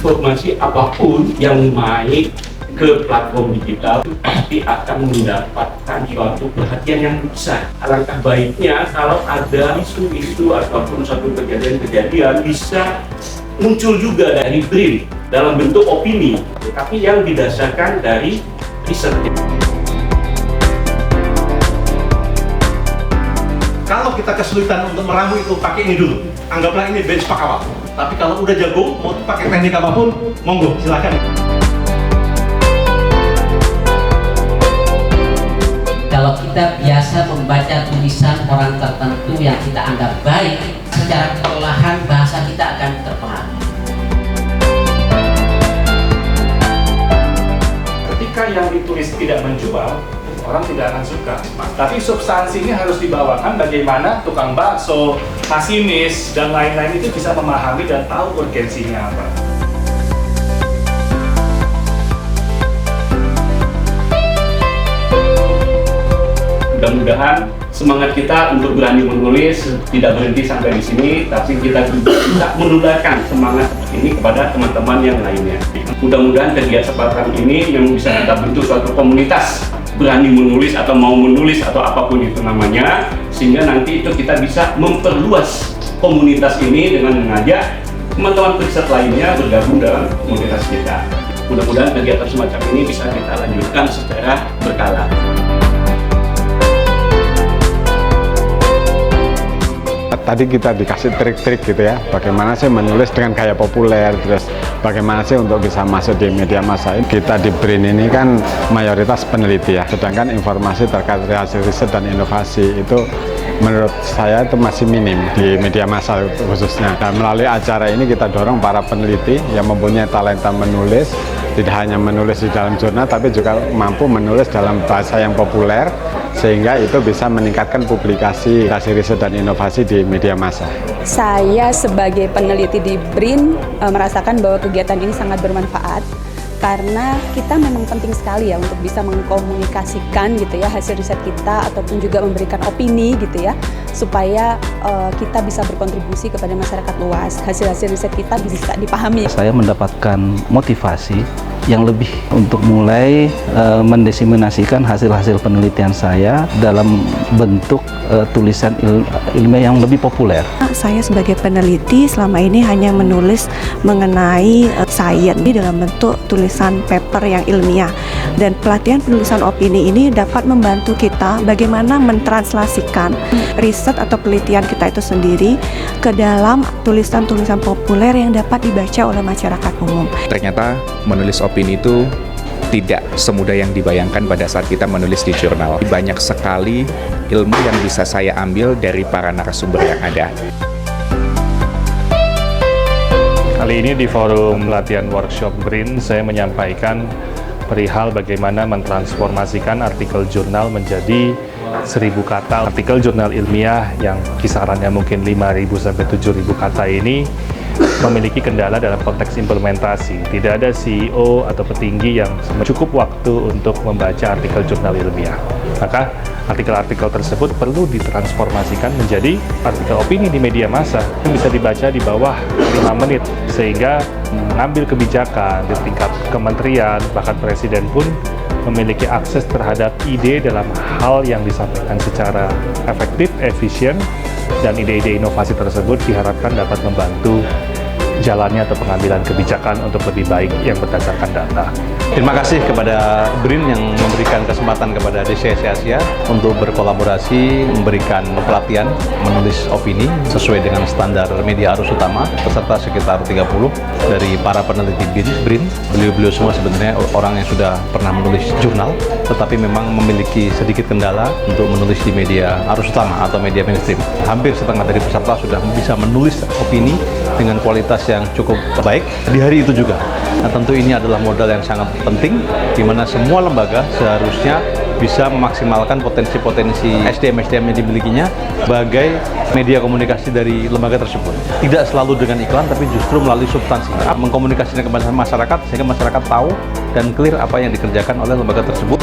informasi apapun yang naik ke platform digital pasti akan mendapatkan suatu perhatian yang besar. Alangkah baiknya kalau ada isu-isu ataupun suatu kejadian-kejadian bisa muncul juga dari BRIN dalam bentuk opini, tetapi yang didasarkan dari riset. Kalau kita kesulitan untuk meramu itu, pakai ini dulu. Anggaplah ini benchmark awal. Tapi kalau udah jago, mau pakai teknik apapun, monggo, silakan. Kalau kita biasa membaca tulisan orang tertentu yang kita anggap baik, secara keolahan bahasa kita akan terpahami. Ketika yang ditulis tidak menjual, orang tidak akan suka. Tapi substansinya harus dibawakan bagaimana tukang bakso, masinis, dan lain-lain itu bisa memahami dan tahu urgensinya apa. Mudah-mudahan semangat kita untuk berani menulis tidak berhenti sampai di sini, tapi kita juga bisa menularkan semangat ini kepada teman-teman yang lainnya. Mudah-mudahan kesempatan ini memang bisa kita bentuk suatu komunitas berani menulis atau mau menulis atau apapun itu namanya, sehingga nanti itu kita bisa memperluas komunitas ini dengan mengajak teman-teman riset lainnya bergabung dalam komunitas kita. Mudah-mudahan kegiatan semacam ini bisa kita lanjutkan secara berkala. Tadi kita dikasih trik-trik gitu ya, bagaimana sih menulis dengan gaya populer, terus bagaimana sih untuk bisa masuk di media massa. Kita di BRIN ini kan mayoritas peneliti ya, sedangkan informasi terkait hasil riset dan inovasi itu menurut saya itu masih minim di media massa khususnya. Dan melalui acara ini kita dorong para peneliti yang mempunyai talenta menulis, tidak hanya menulis di dalam jurnal tapi juga mampu menulis dalam bahasa yang populer, sehingga itu bisa meningkatkan publikasi hasil riset dan inovasi di media massa. Saya sebagai peneliti di BRIN merasakan bahwa kegiatan ini sangat bermanfaat karena kita memang penting sekali ya untuk bisa mengkomunikasikan gitu ya hasil riset kita ataupun juga memberikan opini gitu ya, supaya kita bisa berkontribusi kepada masyarakat luas. Hasil-hasil riset kita bisa dipahami. Saya mendapatkan motivasi yang lebih untuk mulai mendesiminasikan hasil-hasil penelitian saya dalam bentuk tulisan ilmiah yang lebih populer. Saya sebagai peneliti selama ini hanya menulis mengenai sains dalam bentuk tulisan paper yang ilmiah, dan pelatihan penulisan opini ini dapat membantu kita bagaimana mentranslasikan riset atau penelitian kita itu sendiri ke dalam tulisan-tulisan populer yang dapat dibaca oleh masyarakat umum. Ternyata menulis opini itu tidak semudah yang dibayangkan pada saat kita menulis di jurnal. Banyak sekali ilmu yang bisa saya ambil dari para narasumber yang ada. Kali ini di forum latihan workshop BRIN, saya menyampaikan perihal bagaimana mentransformasikan artikel jurnal menjadi 1000 kata. Artikel jurnal ilmiah yang kisarannya mungkin 5.000 sampai 7.000 kata ini memiliki kendala dalam konteks implementasi. Tidak ada CEO atau petinggi yang cukup waktu untuk membaca artikel jurnal ilmiah. Maka artikel-artikel tersebut perlu ditransformasikan menjadi artikel opini di media massa yang bisa dibaca di bawah 5 menit, sehingga mengambil kebijakan di tingkat kementerian, bahkan presiden pun memiliki akses terhadap ide dalam hal yang disampaikan secara efektif, efisien, dan ide-ide inovasi tersebut diharapkan dapat membantu jalannya atau pengambilan kebijakan untuk lebih baik yang berdasarkan data. Terima kasih kepada BRIN yang memberikan kesempatan kepada DCS Asia untuk berkolaborasi, memberikan pelatihan menulis opini sesuai dengan standar media arus utama, peserta sekitar 30 dari para peneliti BRIN. Beliau-beliau semua sebenarnya orang yang sudah pernah menulis jurnal, tetapi memang memiliki sedikit kendala untuk menulis di media arus utama atau media mainstream. Hampir setengah dari peserta sudah bisa menulis opini dengan kualitas yang cukup baik di hari itu juga. Nah, tentu ini adalah modal yang sangat penting, di mana semua lembaga seharusnya bisa memaksimalkan potensi-potensi SDM-SDM yang dimilikinya sebagai media komunikasi dari lembaga tersebut. Tidak selalu dengan iklan, tapi justru melalui substansi. Mengkomunikasikan kepada masyarakat, sehingga masyarakat tahu dan clear apa yang dikerjakan oleh lembaga tersebut.